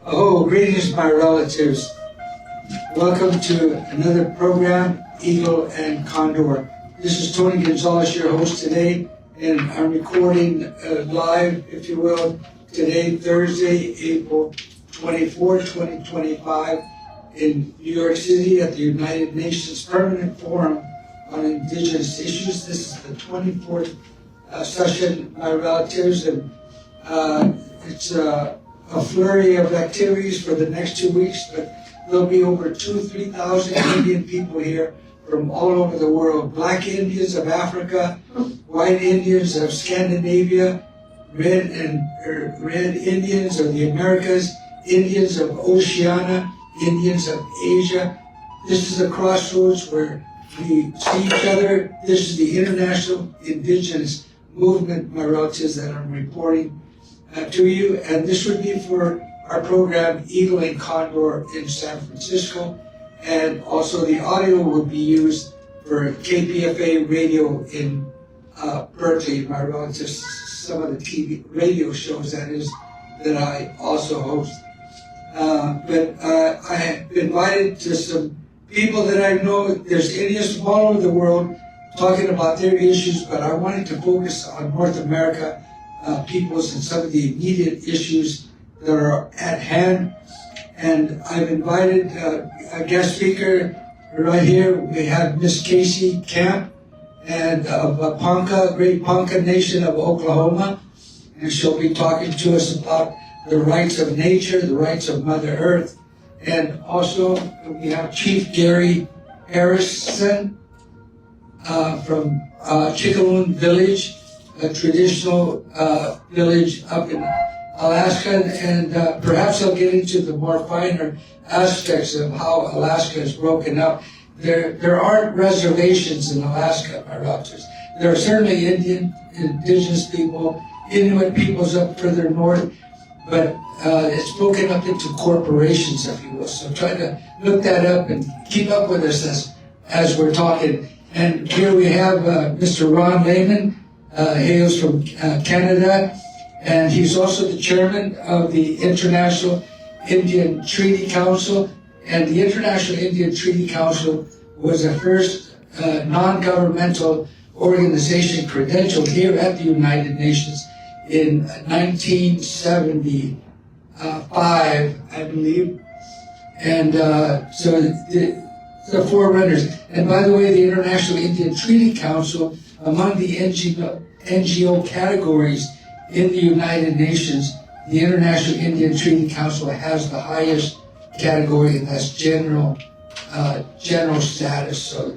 Oh, greetings, my relatives. Welcome to another program, Eagle and Condor. This is Tony Gonzalez, your host today, and I'm recording live, if you will, today, Thursday, April 24, 2025, in New York City at the United Nations Permanent Forum on Indigenous Issues. This is the 24th session, my relatives, and it's a flurry of activities for the next 2 weeks, but there'll be over 3,000 Indian people here from all over the world. Black Indians of Africa, white Indians of Scandinavia, red Indians of the Americas, Indians of Oceania, Indians of Asia. This is a crossroads where we see each other. This is the International Indigenous Movement, my relatives, that I'm reporting to you, and this would be for our program Eagle and Condor in San Francisco, and also the audio would be used for KPFA radio in Berkeley, my relatives, some of the TV radio shows that I also host. But I have been invited to some people that I know. There's Indians from all over the world talking about their issues, but I wanted to focus on North America peoples and some of the immediate issues that are at hand. And I've invited a guest speaker right here. We have Miss Casey Camp and of Ponca, Great Ponca Nation of Oklahoma, and she'll be talking to us about the rights of nature, the rights of Mother Earth. And also we have Chief Gary Harrison from Chickaloon Village, a traditional village up in Alaska, and perhaps I'll get into the more finer aspects of how Alaska is broken up. There aren't reservations in Alaska, my relatives. There are certainly indigenous people, Inuit peoples up further north, but it's broken up into corporations, if you will. So try to look that up and keep up with us as we're talking. And here we have Mr. Ron Lehman, hails from Canada, and he's also the chairman of the International Indian Treaty Council. And the International Indian Treaty Council was the first non-governmental organization credentialed here at the United Nations in 1975, I believe. And so the forerunners. And by the way, the International Indian Treaty Council, among the NGO categories in the United Nations, the International Indian Treaty Council has the highest category, and that's general status. So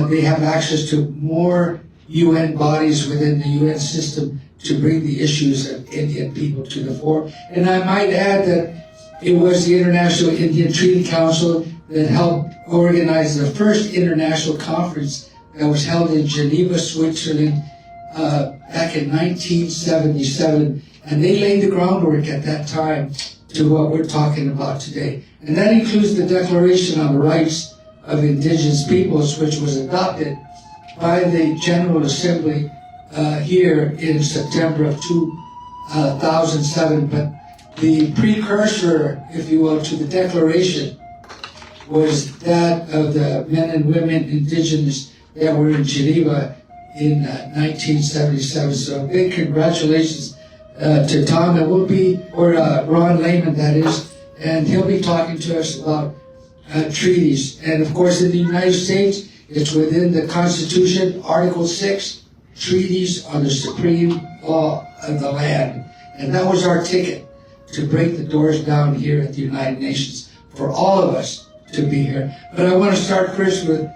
they have access to more UN bodies within the UN system to bring the issues of Indian people to the fore. And I might add that it was the International Indian Treaty Council that helped organize the first international conference that was held in Geneva, Switzerland, back in 1977. And they laid the groundwork at that time to what we're talking about today. And that includes the Declaration on the Rights of Indigenous Peoples, which was adopted by the General Assembly here in September of 2007. But the precursor, if you will, to the Declaration was that of the men and women indigenous that were in Geneva in 1977. So big congratulations to Tom, and Ron Lehman, that is, and he'll be talking to us about treaties. And of course, in the United States, it's within the Constitution, Article 6, treaties are the supreme law of the land. And that was our ticket to break the doors down here at the United Nations for all of us to be here. But I want to start first with,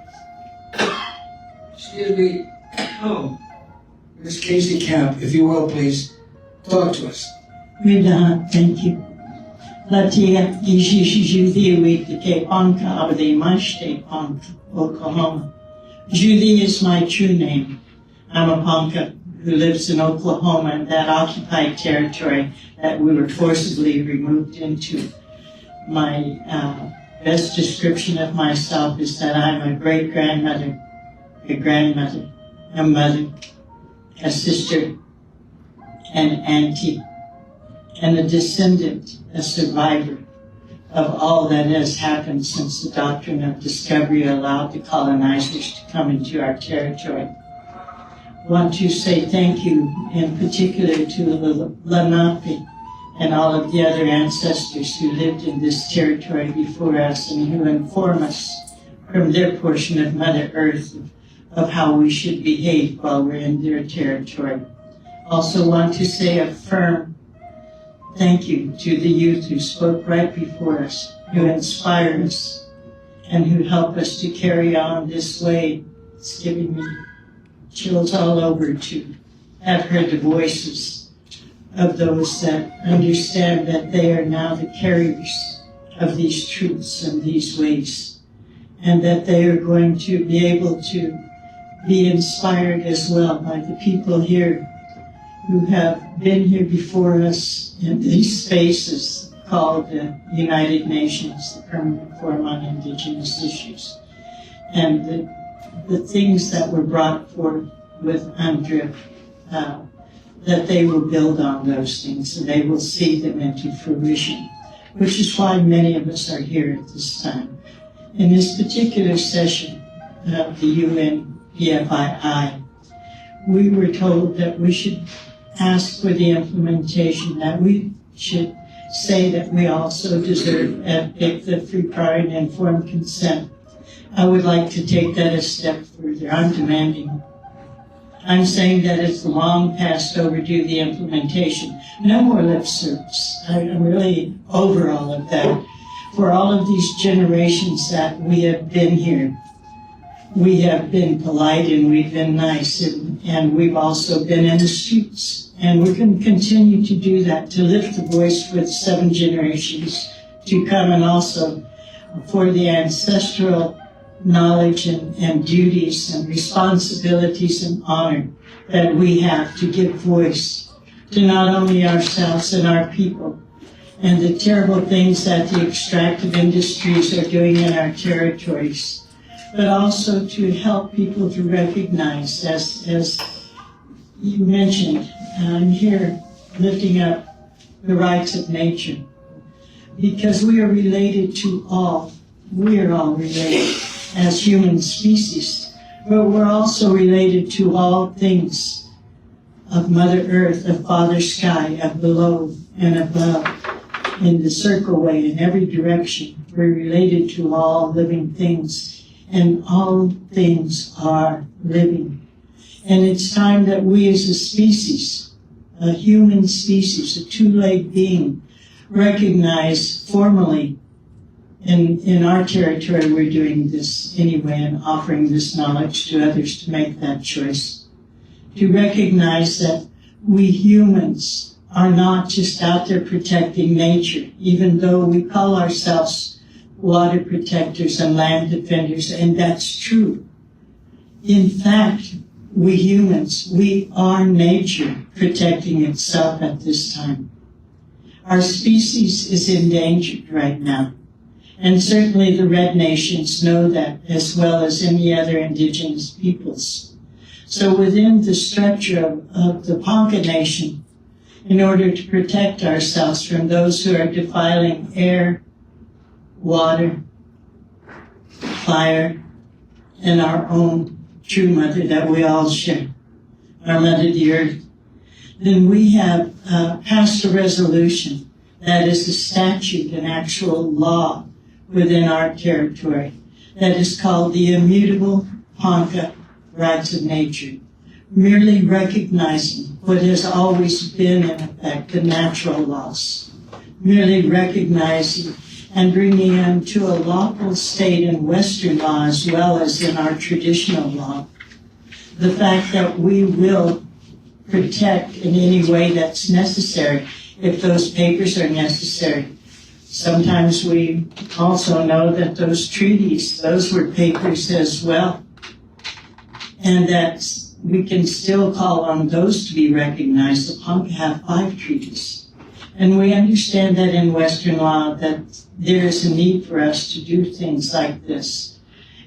Miss Casey Camp, if you will, please. Talk to us. Thank you. Latia Judy Te Ponca of the Mashte Ponca, Oklahoma. Judy is my true name. I'm a Ponca who lives in Oklahoma, that occupied territory that we were forcibly removed into. My best description of myself is that I'm a great-grandmother, a grandmother, a mother, a sister, an auntie, and a descendant, a survivor of all that has happened since the doctrine of discovery allowed the colonizers to come into our territory. I want to say thank you in particular to the Lenape and all of the other ancestors who lived in this territory before us and who inform us from their portion of Mother Earth of how we should behave while we're in their territory. Also want to say a firm thank you to the youth who spoke right before us, who inspire us, and who help us to carry on this way. It's giving me chills all over to have heard the voices of those that understand that they are now the carriers of these truths and these ways, and that they are going to be able to be inspired as well by the people here who have been here before us in these spaces called the United Nations, the Permanent Forum on Indigenous Issues, and the things that were brought forth with UNDRIP, that they will build on those things and they will see them into fruition, which is why many of us are here at this time. In this particular session of the UN PFII, we were told that we should ask for the implementation, that we should say that we also deserve the free, prior, and informed consent. I would like to take that a step further. I'm demanding. I'm saying that it's long past overdue, the implementation. No more lip service. I'm really over all of that. For all of these generations that we have been here, we have been polite and we've been nice, and we've also been in the streets. And we're going to continue to do that, to lift the voice for the 7 generations to come, and also for the ancestral knowledge and duties and responsibilities and honor that we have to give voice to not only ourselves and our people and the terrible things that the extractive industries are doing in our territories, but also to help people to recognize, as you mentioned, I'm here lifting up the rights of nature, because we are related to all. We are all related as human species, but we're also related to all things of Mother Earth, of Father Sky, of below and above, in the circle way, in every direction. We're related to all living things, and all things are living. And it's time that we as a species, a human species, a two-legged being, recognize formally, in our territory we're doing this anyway and offering this knowledge to others to make that choice, to recognize that we humans are not just out there protecting nature, even though we call ourselves water protectors and land defenders, and that's true. In fact, we humans, we are nature protecting itself at this time. Our species is endangered right now. And certainly the Red Nations know that, as well as any other indigenous peoples. So within the structure of the Ponca Nation, in order to protect ourselves from those who are defiling air, water, fire, and our own true mother that we all share, our mother the earth, then we have passed a resolution that is a statute, an actual law within our territory, that is called the Immutable Ponca Rights of Nature, merely recognizing what has always been in effect, the natural laws, merely recognizing and bringing them to a lawful state in Western law as well as in our traditional law. The fact that we will protect in any way that's necessary, if those papers are necessary. Sometimes we also know that those treaties, those were papers as well, and that we can still call on those to be recognized. The Ponca have 5 treaties. And we understand that in Western law that there is a need for us to do things like this.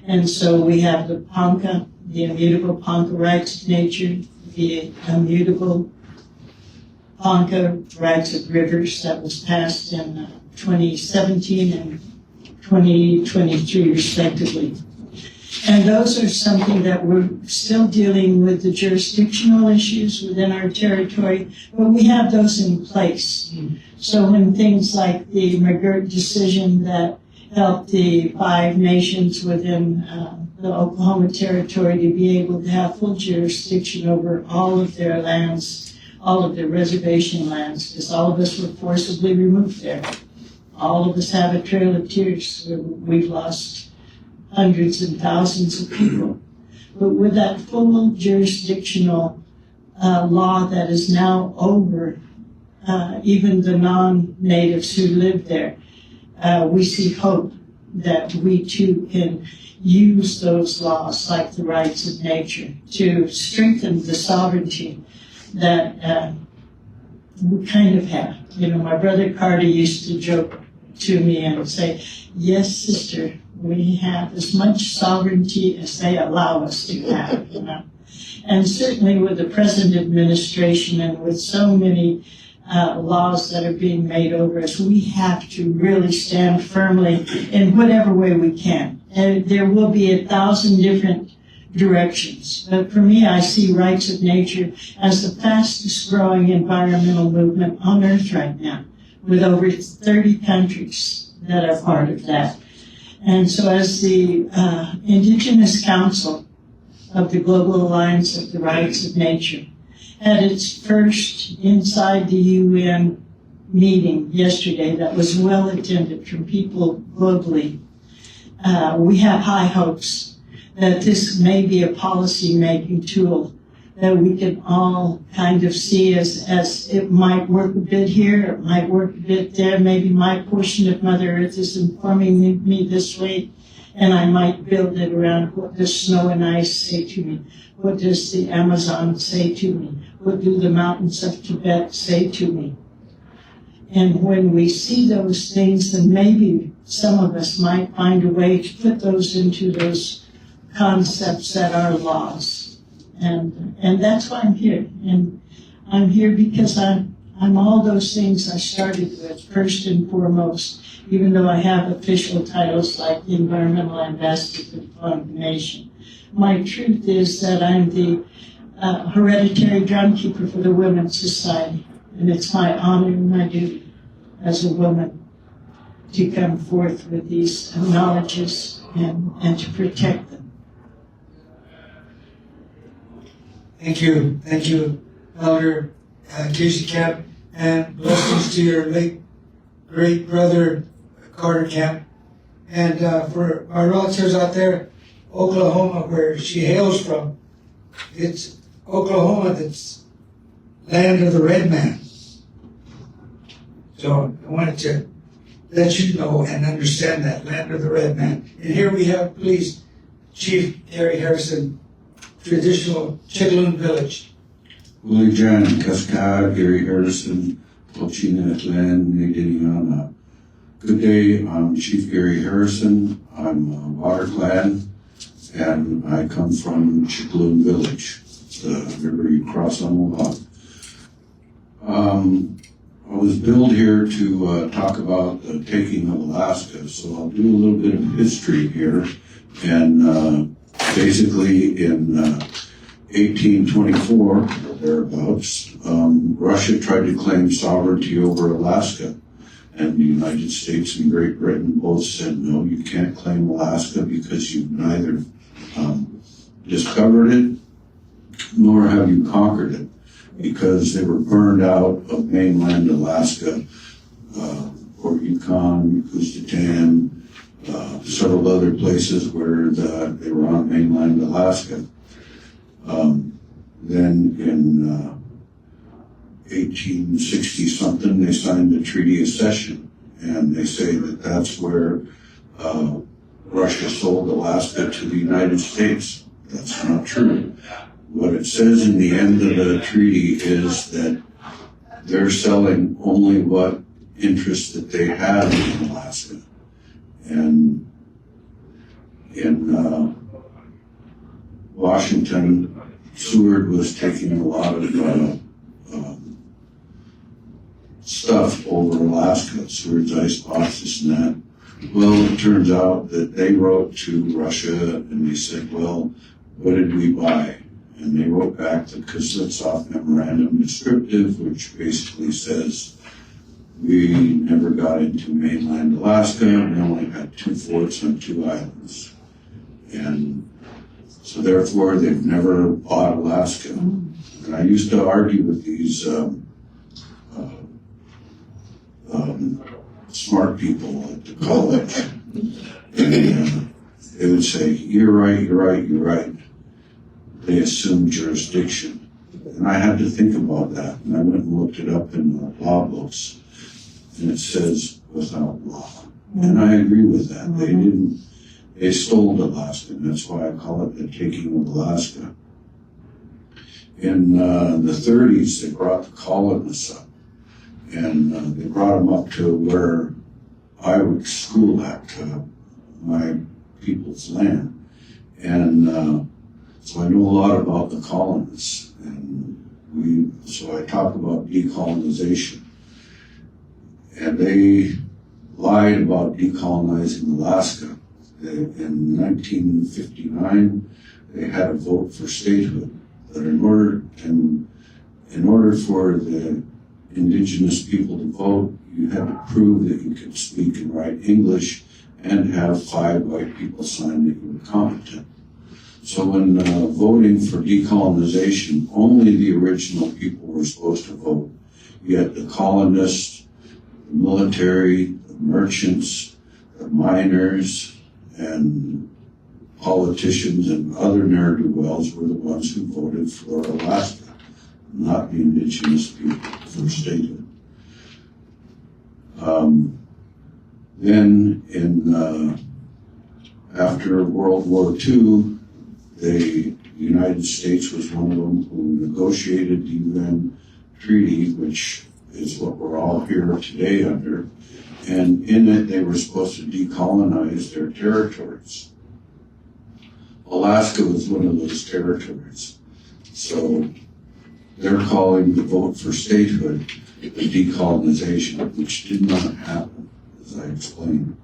And so we have the Ponca, the Immutable Ponca Rights of Nature, the Immutable Ponca Rights of Rivers that was passed in 2017 and 2023 respectively. And those are something that we're still dealing with, the jurisdictional issues within our territory, but we have those in place. So when things like the McGirt decision that helped the 5 nations within the Oklahoma Territory to be able to have full jurisdiction over all of their lands, all of their reservation lands, because all of us were forcibly removed there. All of us have a trail of tears. We've lost hundreds and thousands of people. But with that full jurisdictional law that is now over even the non-natives who live there, we see hope that we too can use those laws like the rights of nature to strengthen the sovereignty that we kind of have. You know, my brother Carter used to joke to me and say, yes, sister, we have as much sovereignty as they allow us to have, you know. And certainly with the present administration and with so many laws that are being made over us, we have to really stand firmly in whatever way we can. And there will be 1,000 different directions. But for me, I see rights of nature as the fastest growing environmental movement on earth right now, with over 30 countries that are part of that. And so as the Indigenous Council of the Global Alliance of the Rights of Nature had its first inside the UN meeting yesterday that was well attended from people globally, we have high hopes that this may be a policy-making tool that we can all kind of see as it might work a bit here, it might work a bit there. Maybe my portion of Mother Earth is informing me this way, and I might build it around what does snow and ice say to me? What does the Amazon say to me? What do the mountains of Tibet say to me? And when we see those things, then maybe some of us might find a way to put those into those concepts that are laws. And that's why I'm here. And I'm here because I'm all those things I started with, first and foremost, even though I have official titles like the Environmental Ambassador for the Fund Nation. My truth is that I'm the hereditary drumkeeper for the Women's Society. And it's my honor and my duty as a woman to come forth with these knowledges and to protect them. Thank you, Elder Casey Camp, and blessings to your late great brother Carter Camp, and for our relatives out there, Oklahoma, where she hails from. It's Oklahoma that's land of the red man. So I wanted to let you know and understand that, land of the red man. And here we have, please, Chief Gary Harrison, traditional Chicaloon Village. Ulijan, Cascade, Gary Harrison, Ochina, Atlan, Nadiniana. Good day, I'm Chief Gary Harrison. I'm Water Clan, and I come from Chicaloon Village, the river you cross on Mohawk. I was billed here to talk about the taking of Alaska, so I'll do a little bit of history here. And basically in 1824, or thereabouts, Russia tried to claim sovereignty over Alaska. And the United States and Great Britain both said, no, you can't claim Alaska because you've neither discovered it nor have you conquered it, because they were burned out of mainland Alaska, Port Yukon, Kustatan, several other places where they were on mainland Alaska. Then in 1860-something, they signed the Treaty of Cession, and they say that that's where Russia sold Alaska to the United States. That's not true. What it says in the end of the treaty is that they're selling only what interest that they have in Alaska. And in Washington, Seward was taking a lot of stuff over Alaska, sewage, ice spots, this and that. Well, it turns out that they wrote to Russia and they said, well, what did we buy? And they wrote back the Kuznetsov Memorandum Descriptive, which basically says we never got into mainland Alaska. We only had 2 forts on 2 islands. And so therefore, they've never bought Alaska. And I used to argue with these smart people at the college. And they would say, you're right, you're right, you're right. They assume jurisdiction. And I had to think about that. And I went and looked it up in the law books. And it says without law. And I agree with that. They stole Alaska. And that's why I call it the taking of Alaska. In the 30s, they brought the colonists up. And they brought them up to where I would school at, my people's land. And so I know a lot about the colonists. And so I talk about decolonization. And they lied about decolonizing Alaska. In 1959, they had a vote for statehood. But in order for the Indigenous people to vote, you had to prove that you could speak and write English and have 5 white people sign that you were competent. So when voting for decolonization, only the original people were supposed to vote. Yet the colonists, the military, the merchants, the miners, and politicians and other ne'er-do-wells were the ones who voted for Alaska, not the Indigenous people for statehood. Then after World War II, the United States was one of them who negotiated the UN treaty, which is what we're all here today under. And in it, they were supposed to decolonize their territories. Alaska was one of those territories. So they're calling the vote for statehood the decolonization, which did not happen, as I explained.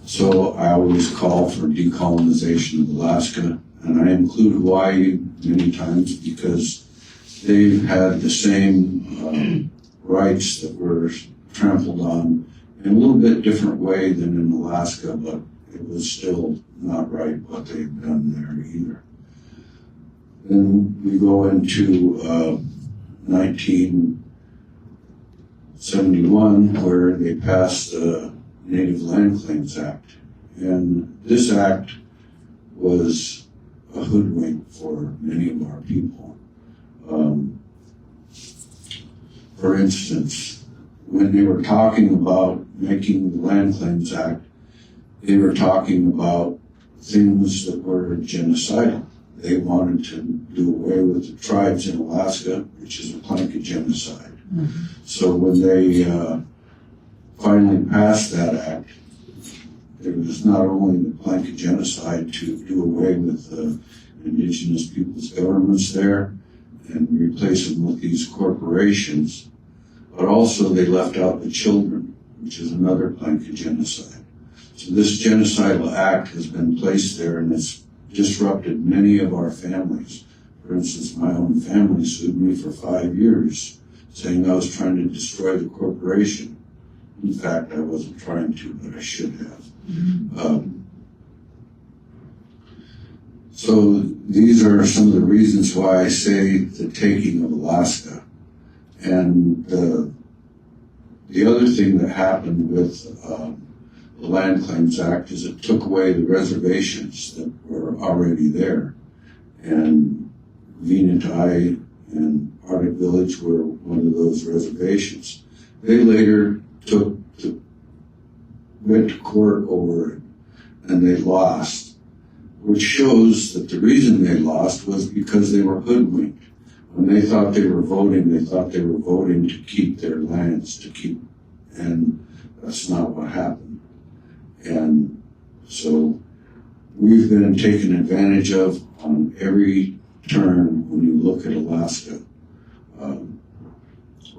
So I always call for decolonization of Alaska, and I include Hawaii many times because they've had the same rights that were trampled on in a little bit different way than in Alaska, but it was still not right what they've done there either. Then we go into 1971, where they passed the Native Land Claims Act. And this act was a hoodwink for many of our people. For instance, when they were talking about making the Land Claims Act, they were talking about things that were genocidal. They wanted to do away with the tribes in Alaska, which is a plank of genocide. Mm-hmm. So when they finally passed that act, it was not only the plank of genocide to do away with the Indigenous people's governments there and replace them with these corporations, but also they left out the children, which is another plank of genocide. So this genocidal act has been placed there, and it's disrupted many of our families. For instance, my own family sued me for 5 years, saying I was trying to destroy the corporation. In fact, I wasn't trying to, but I should have. Mm-hmm. So these are some of the reasons why I say the taking of Alaska. And the other thing that happened with the Land Claims Act is it took away the reservations that were already there. And Venati and Arctic Village were one of those reservations. They later went to court over it, and they lost, which shows that the reason they lost was because they were hoodwinked. When they thought they were voting to keep their lands, and that's not what happened. And so we've been taken advantage of on every turn when you look at Alaska.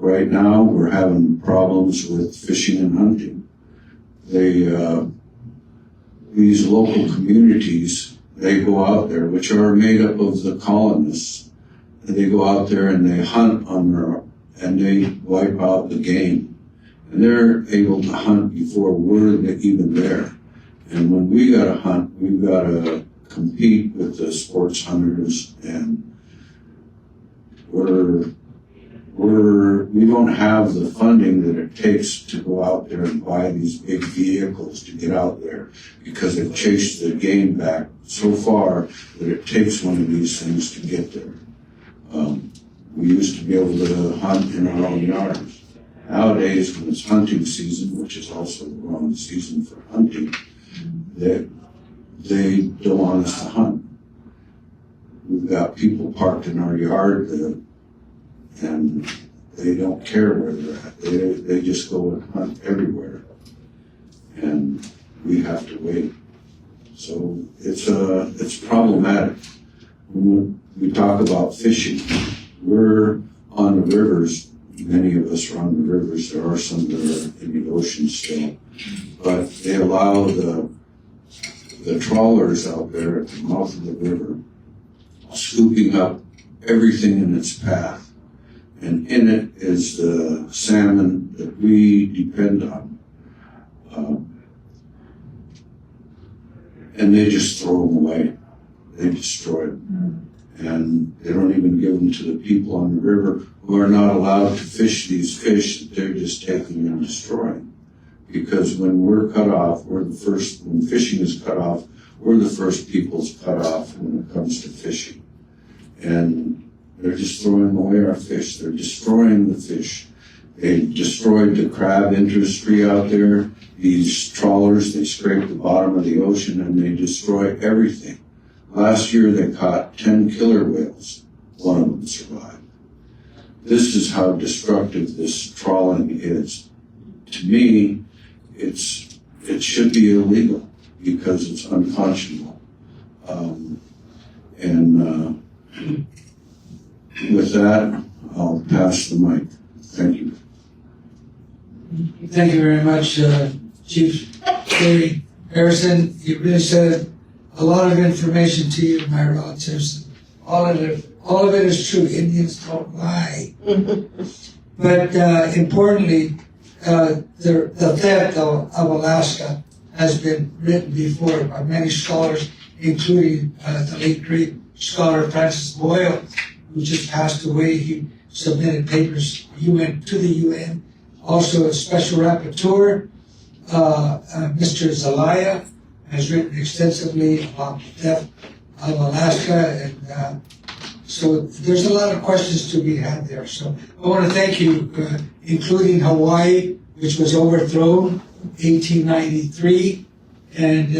right now we're having problems with fishing and hunting. These local communities, they go out there, which are made up of the colonists. They go out there and they hunt and they wipe out the game. And they're able to hunt before we're even there. And when we gotta hunt, we've gotta compete with the sports hunters, and we don't have the funding that it takes to go out there and buy these big vehicles to get out there, because they've chased the game back so far that it takes one of these things to get there. We used to be able to hunt in our own yards. Nowadays, when it's hunting season, which is also the wrong season for hunting, they don't want us to hunt. We've got people parked in our yard and they don't care where they're at. They just go and hunt everywhere. And we have to wait. So it's problematic. When we talk about fishing, we're on the rivers. Many of us are on the rivers. There are some that are in the ocean still. But they allow the trawlers out there at the mouth of the river, scooping up everything in its path. And in it is the salmon that we depend on. And they just throw them away. They destroy them. And they don't even give them to the people on the river who are not allowed to fish these fish that they're just taking and destroying. Because when we're cut off, when fishing is cut off, we're the first people's cut off when it comes to fishing. And they're just throwing away our fish. They're destroying the fish. They destroyed the crab industry out there. These trawlers, they scrape the bottom of the ocean and they destroy everything. Last year they caught 10 killer whales. One of them survived. This is how destructive this trawling is. To me, it should be illegal because it's unconscionable. With that, I'll pass the mic. Thank you. Thank you very much, Chief Gary Harrison. You really said a lot of information to you, my relatives. All of it is true. Indians don't lie. But importantly, the theft of Alaska has been written before by many scholars, including the late great scholar Francis Boyle, who just passed away. He submitted papers to the UN. Also, a special rapporteur, Mr. Zelaya, has written extensively about the theft of Alaska, and so there's a lot of questions to be had there. So I want to thank you, including Hawaii, which was overthrown 1893, and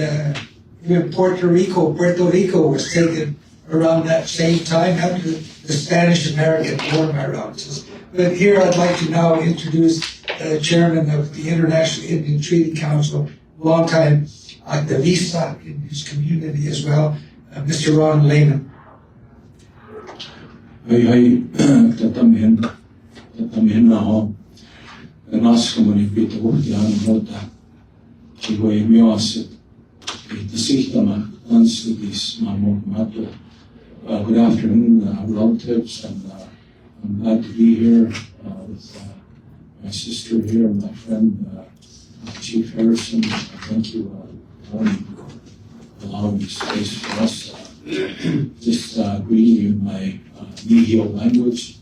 even Puerto Rico was taken around that same time after the Spanish-American War, my relatives. But here I'd like to now introduce the chairman of the International Indian Treaty Council, longtime activista in his community as well, Mr. Ron Lehman. Hei, tatamihin na ho. Nas komunipita uhtihan muuta. Kivoi mioasit. Tasihtama ansligis mamokumato. Good afternoon, relatives, and I'm glad to be here with my sister here, my friend, Chief Harrison. Thank you, for allowing me space for us. Just greeting you in my Nihil language.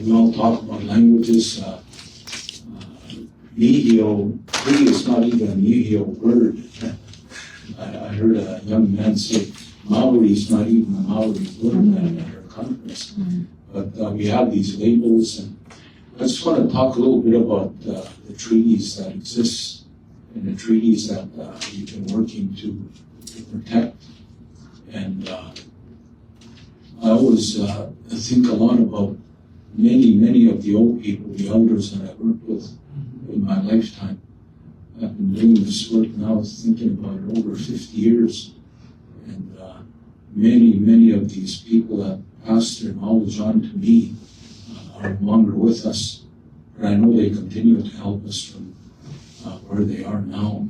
We all talk about languages. Nihil really is not even a Nihil word. I heard a young man say Maori is not even a Maori word at our conference. But we have these labels, and I just want to talk a little bit about the treaties that exist and the treaties that we've been working to protect. And I always think a lot about many of the old people, the elders that I've worked with in my lifetime. I've been doing this work now, thinking about it, over 50 years. And many of these people that passed their knowledge on to me. are no longer with us, but I know they continue to help us from where they are now.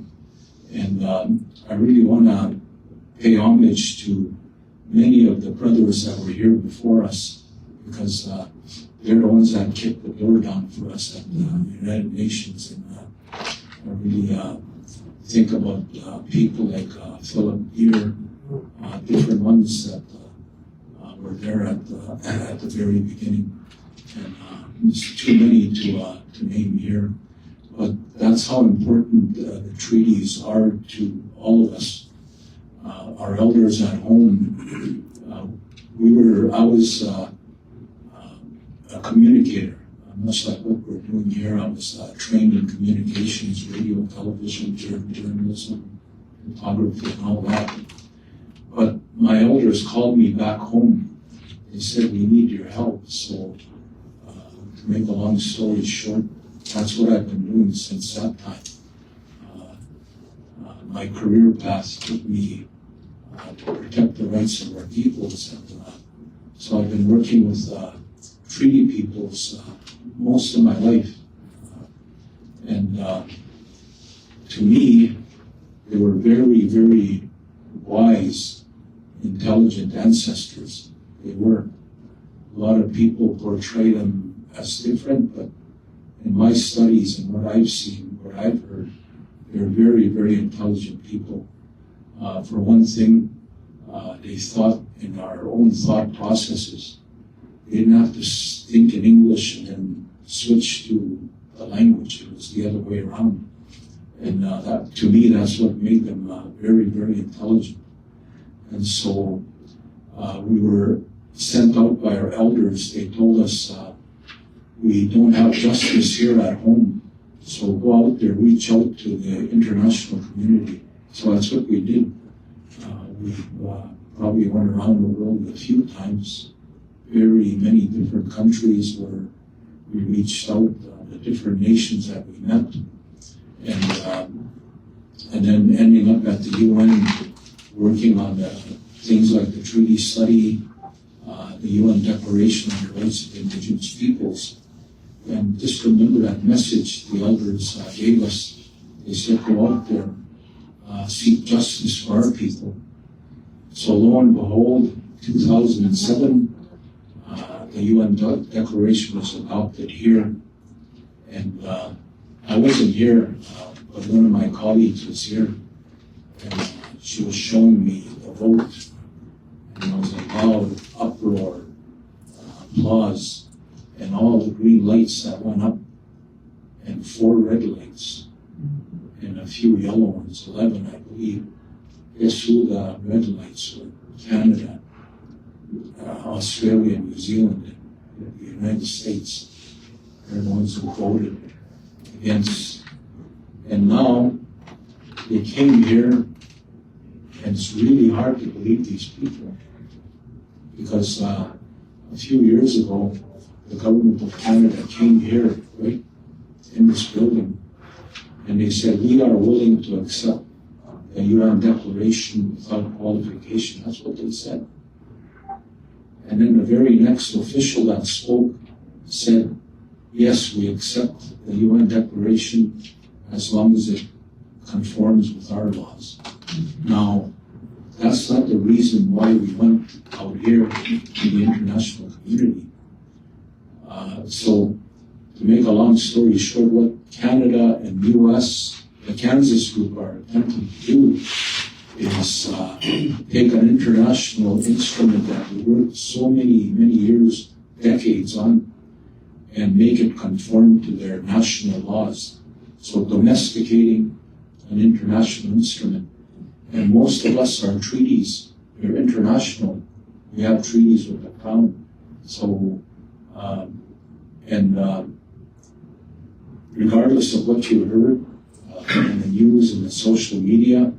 And I really want to pay homage to many of the brothers that were here before us, because they're the ones that kicked the door down for us at the United Nations. And I really think about people like Philip Ear, different ones that were there at the very beginning. And there's too many to name here. But that's how important the treaties are to all of us. Our elders at home, I was a communicator, much like what we're doing here. I was trained in communications, radio, television, journalism, photography, and all that. But my elders called me back home. They said, we need your help. So to make a long story short, that's what I've been doing since that time. My career path took me to protect the rights of our peoples. And so I've been working with treaty peoples most of my life. And to me, they were very, very wise, intelligent ancestors. They were. A lot of people portray them as different, but in my studies and what I've seen, what I've heard, they're very, very intelligent people. For one thing, they thought in our own thought processes. They didn't have to think in English and then switch to the language. It was the other way around. And that, to me, that's what made them very, very intelligent. And so we were sent out by our elders. They told us, we don't have justice here at home, so go out there, reach out to the international community. So that's what we did. We probably went around the world a few times, very many different countries where we reached out, the different nations that we met, and then ending up at the UN, working on the things like the treaty study, the UN Declaration on the Rights of Indigenous Peoples. And just remember that message the elders gave us. They said, go out there, seek justice for our people. So lo and behold, 2007, the UN Declaration was adopted here. And I wasn't here, but one of my colleagues was here. And she was showing me the vote. And there was a loud uproar, applause, and all the green lights that went up, and 4 red lights, and a few yellow ones, 11, I believe. Guess who the red lights were? Canada, Australia, New Zealand, and the United States. They're the ones who voted against. And now they came here, and it's really hard to believe these people, because a few years ago, the government of Canada came here, right, in this building, and they said, we are willing to accept the UN Declaration without qualification. That's what they said. And then the very next official that spoke said, yes, we accept the UN Declaration as long as it conforms with our laws. Now, that's not the reason why we went out here to the international community. So, to make a long story short, what Canada and US, the Kansas group, are attempting to do is take an international instrument that we worked so many years, decades on, and make it conform to their national laws. So domesticating an international instrument. And most of us are treaties. We're international. We have treaties with the Crown. So, regardless of what you heard in the news and the social media,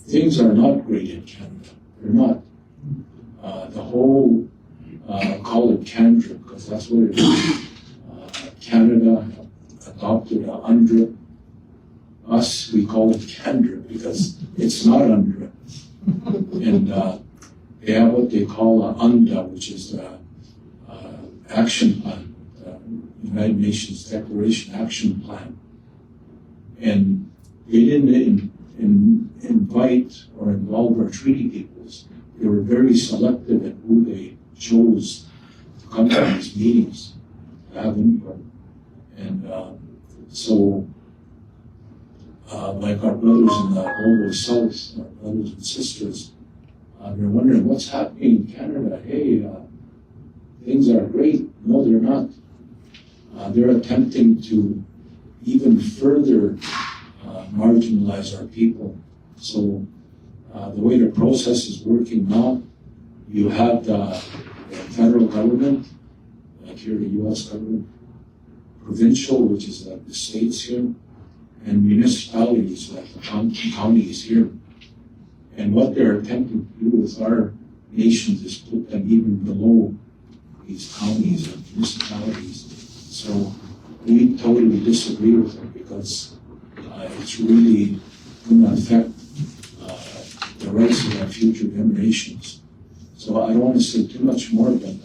things are not great in Canada. They're not. The whole, call it cantrip, because that's what it is. Canada adopted a UNDRIP. Us, we call it cantrip because it's not UNDRIP. And they have what they call a UNDA, which is the action plan, United Nations Declaration Action Plan. And they didn't invite or involve our treaty peoples. They were very selective in who they chose to come to these meetings to have input. And like our brothers in the global south, our brothers and sisters, they're wondering what's happening in Canada. Hey, things are great. No, they're not. They're attempting to even further marginalize our people. So the way the process is working now, you have the federal government, like here the U.S. government, provincial, which is like the states here, and municipalities like the counties here. And what they're attempting to do with our nations is put them even below these counties and municipalities. So we totally disagree with it because it's really going to affect the rights of our future generations. So I don't want to say too much more, but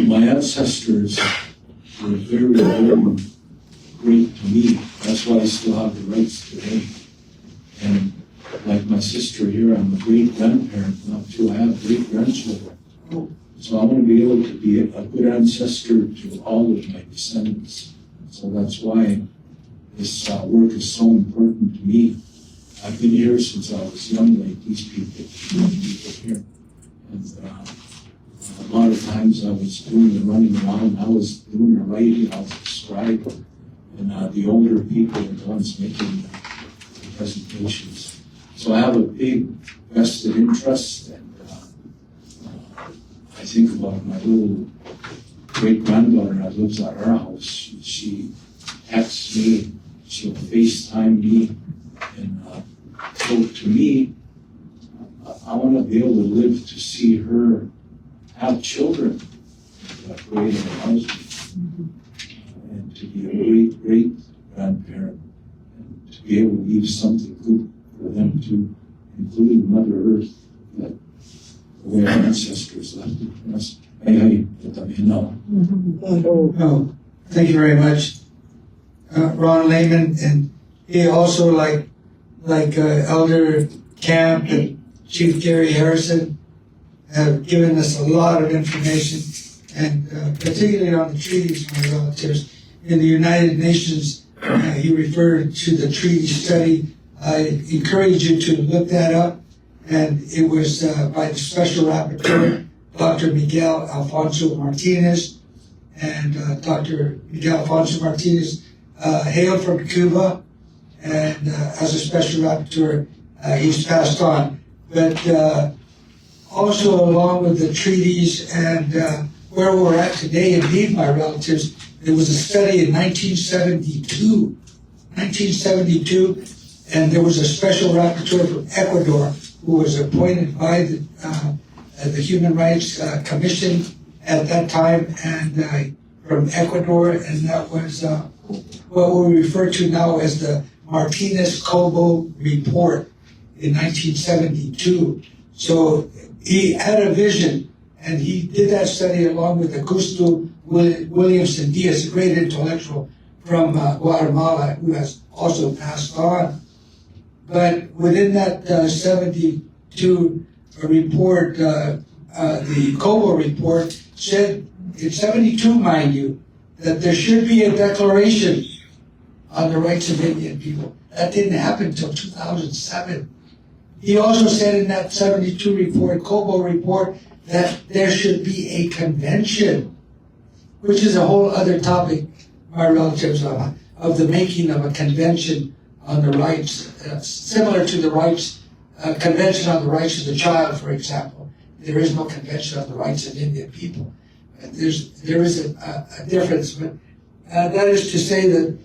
my ancestors were very, very great to me. That's why I still have the rights today. And like my sister here, I'm a great-grandparent now too. I have great-grandchildren. So I want to be able to be a good ancestor to all of my descendants. So that's why this work is so important to me. I've been here since I was young, like these people here. And a lot of times I was doing the running around, I was doing the writing, I was a scribe. And the older people are the ones making the presentations. So I have a big vested interest, and I think about my little great-granddaughter that lives at our house. She texts me, she'll FaceTime me, and so to me, I want to be able to live to see her have children that great allows me, and to be a great-grandparent, and to be able to leave something good for them too, including Mother Earth, that the way our ancestors left it for us. Oh, thank you very much, Ron Lehman, and he also like Elder Camp and Chief Gary Harrison have given us a lot of information, and particularly on the treaties, my relatives. In the United Nations, he referred to the treaty study. I encourage you to look that up, and it was by the Special Rapporteur, Dr. Miguel Alfonso Martinez, and Dr. Miguel Alfonso Martinez hailed from Cuba, and as a Special Rapporteur, he's passed on. But also along with the treaties and where we're at today, indeed, my relatives, there was a study in 1972, and there was a Special Rapporteur from Ecuador who was appointed by the Human Rights Commission at that time, and from Ecuador, and that was what we refer to now as the Martinez-Cobo Report in 1972. So he had a vision, and he did that study along with Augusto Williamson Diaz, a great intellectual from Guatemala, who has also passed on. But within that 72 report, the Cobo report said, in 72, mind you, that there should be a declaration on the rights of Indian people. That didn't happen until 2007. He also said in that 72 report, Cobo report, that there should be a convention, which is a whole other topic, my relatives, of the making of a convention on the rights, similar to the rights, Convention on the Rights of the Child, for example. There is no Convention on the Rights of Indian People. There is a difference, but that is to say that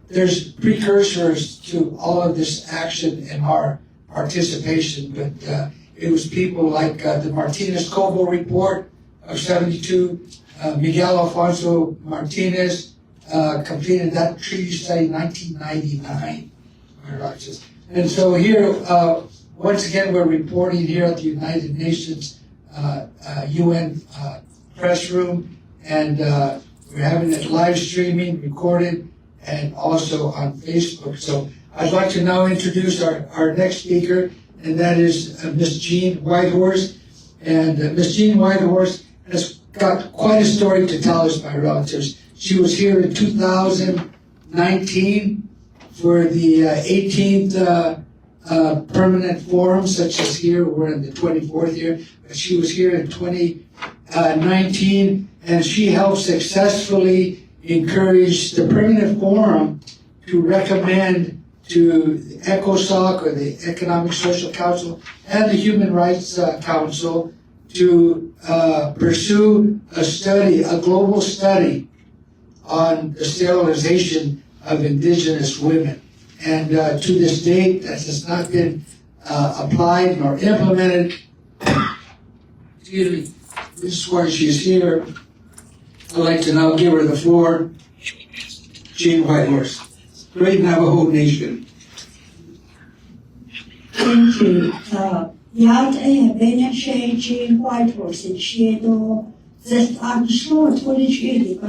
there's precursors to all of this action and our participation, but it was people like the Martinez-Cobo report of 72, Miguel Alfonso Martinez completed that treaty study in 1999. And so here, once again, we're reporting here at the United Nations UN press room, and we're having it live streaming, recorded, and also on Facebook. So I'd like to now introduce our next speaker, and that is Miss Jean Whitehorse. And Miss Jean Whitehorse has got quite a story to tell us, my relatives. She was here in 2019 for the 18th permanent forum, such as here. We're in the 24th year, but she was here in 2019, and she helped successfully encourage the permanent forum to recommend to the ECOSOC, or the Economic Social Council, and the Human Rights Council to pursue a study, a global study on the sterilization of indigenous women. And to this date, that has not been applied nor implemented. Excuse me. This is why she's here. I'd like to now give her the floor. Jean Whitehorse, Great Navajo Nation. Thank you. Yad Benashe Jean Whitehorse in Shiedo. That I'm sure 20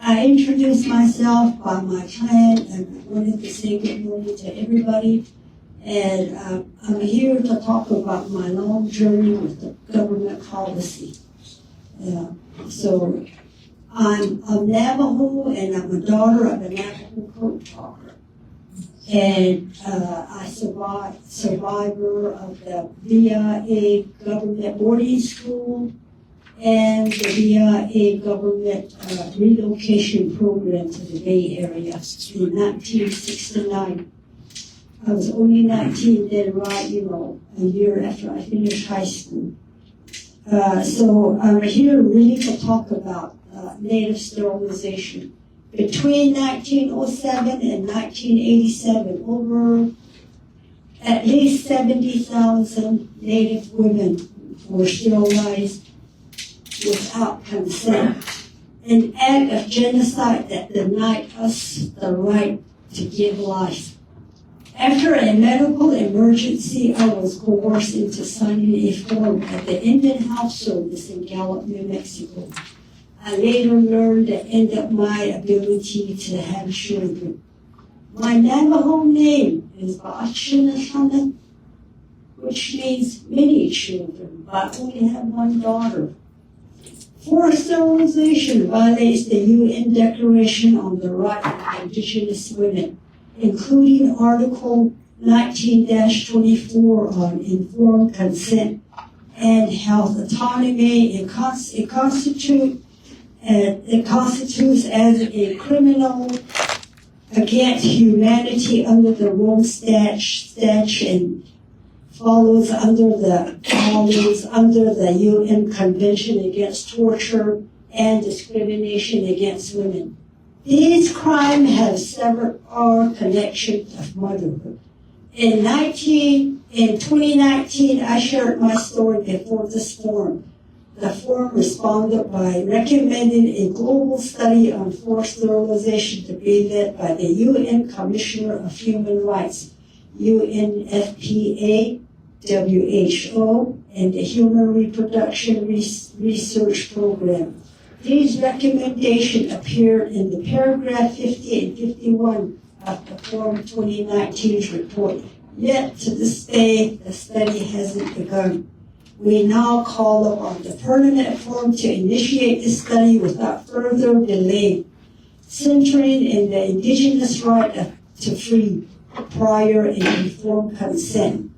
I introduced myself by my clan, and I wanted to say good morning to everybody. And I'm here to talk about my long journey with the government policy. So I'm a Navajo, and I'm a daughter of a Navajo code talker. And I survivor of the VIA government boarding school and the VIA government relocation program to the Bay Area in 1969. I was only 19 then, right, a year after I finished high school. So I'm here really to talk about Native sterilization. Between 1907 and 1987, over at least 70,000 Native women were sterilized without consent. An act of genocide that denied us the right to give life. After a medical emergency, I was coerced into signing a form at the Indian Health Service in Gallup, New Mexico. I later learned the end of my ability to have children. My Navajo name is Ba'achinashana, which means many children, but I only have one daughter. Forced sterilization violates the UN Declaration on the Right of Indigenous Women, including Article 19-24 on informed consent and health autonomy. It constitutes as a criminal against humanity under the Rome Statute and follows under the UN Convention Against Torture and Discrimination Against Women. These crimes have severed our connection of motherhood. In 2019, I shared my story before this forum. The forum responded by recommending a global study on forced sterilization to be led by the UN Commissioner of Human Rights, UNFPA, WHO, and the Human Reproduction Research Program. These recommendations appeared in the paragraph 50 and 51 of the Forum 2019's report. Yet, to this day, the study hasn't begun. We now call upon the Permanent Forum to initiate this study without further delay, centering in the indigenous right to free, prior, and informed consent,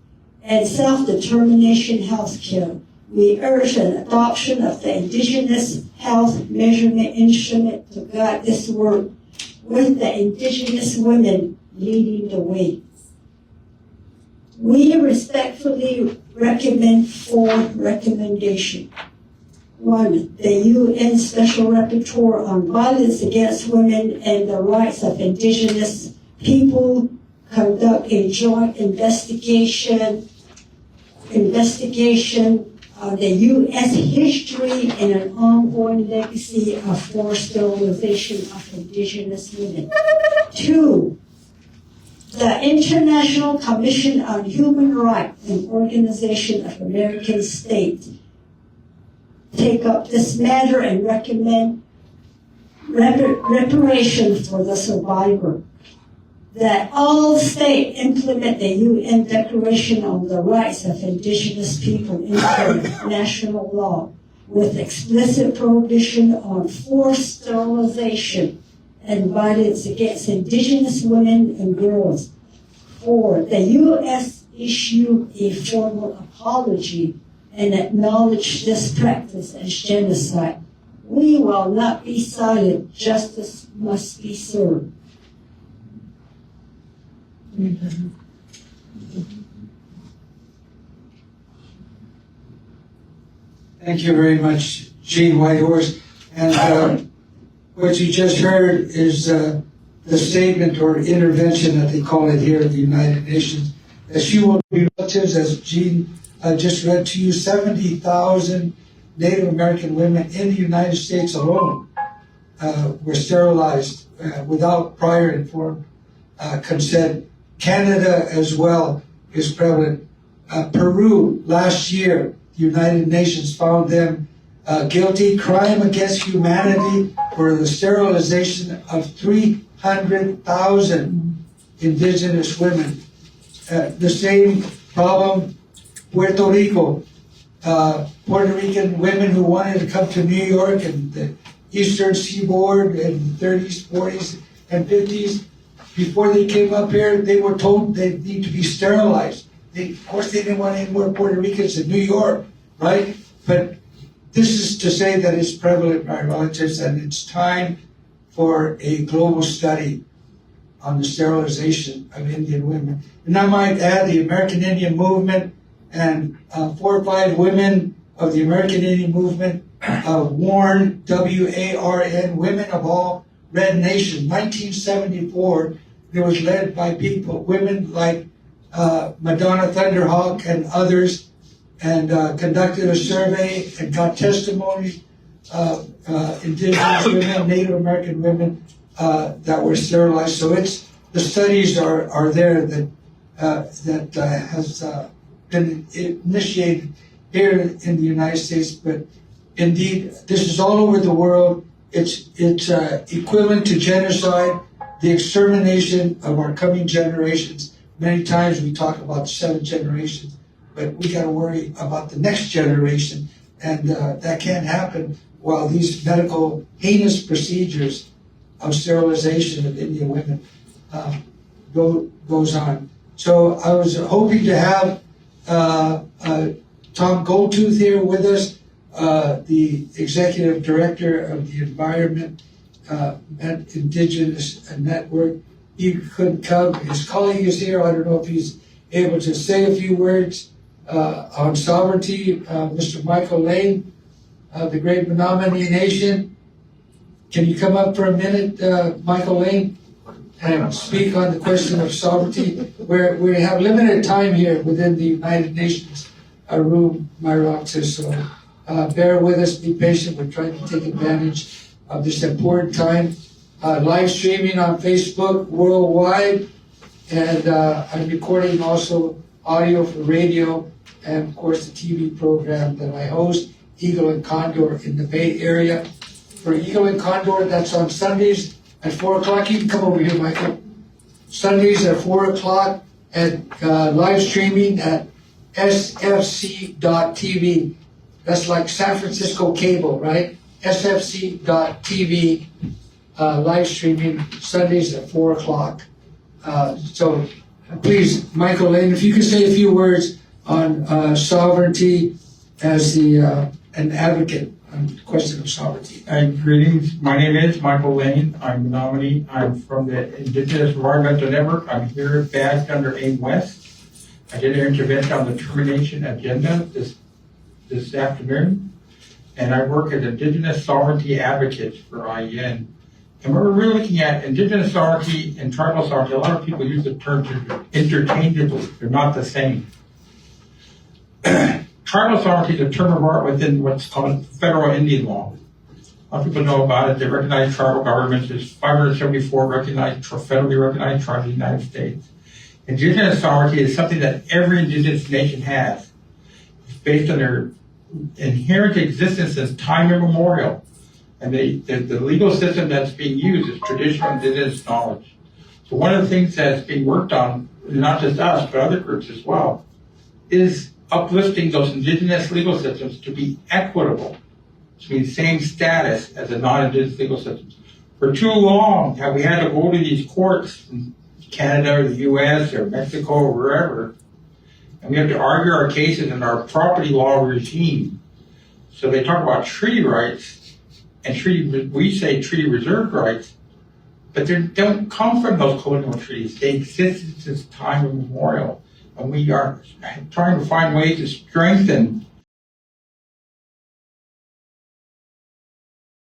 and self-determination health care. We urge an adoption of the Indigenous Health Measurement Instrument to guide this work, with the indigenous women leading the way. We respectfully recommend 4 recommendations. 1. The UN Special Rapporteur on Violence Against Women and the Rights of Indigenous People conduct a joint investigation on the U.S. history and an ongoing legacy of forced sterilization of indigenous women. 2. The International Commission on Human Rights and Organization of American States take up this matter and recommend reparation for the survivor. That all states implement the UN Declaration on the Rights of Indigenous People into national law with explicit prohibition on forced sterilization and violence against Indigenous women and girls. 4, the U.S. issue a formal apology and acknowledge this practice as genocide. We will not be silent. Justice must be served. Thank you very much, Jean Whitehorse. And what you just heard is the statement or intervention that they call it here at the United Nations, that she will be relatives, as Jean just read to you, 70,000 Native American women in the United States alone were sterilized without prior informed consent. Canada as well is prevalent. Peru, last year, the United Nations found them guilty, crime against humanity, for the sterilization of 300,000 indigenous women. The same problem, Puerto Rico. Puerto Rican women who wanted to come to New York and the Eastern Seaboard in the 30s, 40s, and 50s, before they came up here, they were told they need to be sterilized. Of course, they didn't want any more Puerto Ricans in New York, right? But this is to say that it's prevalent, my relatives, and it's time for a global study on the sterilization of Indian women. And I might add the American Indian movement and 4 or 5 women of the American Indian movement, WARN, W-A-R-N, Women of All Red Nation, 1974. It was led by women like Madonna Thunderhawk and others, and conducted a survey and got testimonies of indigenous women, Native American women that were sterilized. So the studies are there that has been initiated here in the United States, but indeed this is all over the world. It's equivalent to genocide, the extermination of our coming generations. Many times we talk about 7 generations, but we got to worry about the next generation, and that can't happen while these medical heinous procedures of sterilization of Indian women goes on. So I was hoping to have Tom Goldtooth here with us, the Executive Director of the Environment and Indigenous Network. He couldn't come. His colleague is here. I don't know if he's able to say a few words on sovereignty. Mr. Michael Lane, the Great Menominee Nation. Can you come up for a minute, Michael Lane, and speak on the question of sovereignty? We have limited time here within the United Nations room, my relatives, so bear with us, be patient. We're trying to take advantage of this important time. Live streaming on Facebook worldwide, and I'm recording also audio for radio, and of course the TV program that I host, Eagle and Condor in the Bay Area. For Eagle and Condor, that's on Sundays at 4 o'clock. You can come over here, Michael. Sundays at 4 o'clock, and live streaming at sfc.tv. That's like San Francisco cable, right? sfc.tv, live streaming Sundays at 4 o'clock. So please, Michael Lane, if you could say a few words on sovereignty as an advocate on the question of sovereignty. Greetings. My name is Michael Lane. I'm the nominee. I'm from the Indigenous Environmental Network. I'm here badged under AIM West. I did an intervention on the termination agenda this afternoon, and I work as Indigenous Sovereignty Advocates for IEN. And we're really looking at Indigenous sovereignty and tribal sovereignty. A lot of people use the terms interchangeably. They're not the same. Tribal sovereignty is a term of art within what's called federal Indian law. A lot of people know about it. They recognize tribal governments. There's 574 federally recognized tribes in the United States. Indigenous sovereignty is something that every indigenous nation has. It's based on their inherent existence since time immemorial. And the legal system that's being used is traditional indigenous knowledge. So one of the things that's being worked on, not just us, but other groups as well, is uplifting those indigenous legal systems to be equitable, to be the same status as the non-indigenous legal systems. For too long, have we had to go to these courts in Canada or the US or Mexico or wherever, and we have to argue our cases in our property law regime. So they talk about treaty rights, and we say treaty reserved rights, but they don't come from those colonial treaties. They existed since time immemorial. And we are trying to find ways to strengthen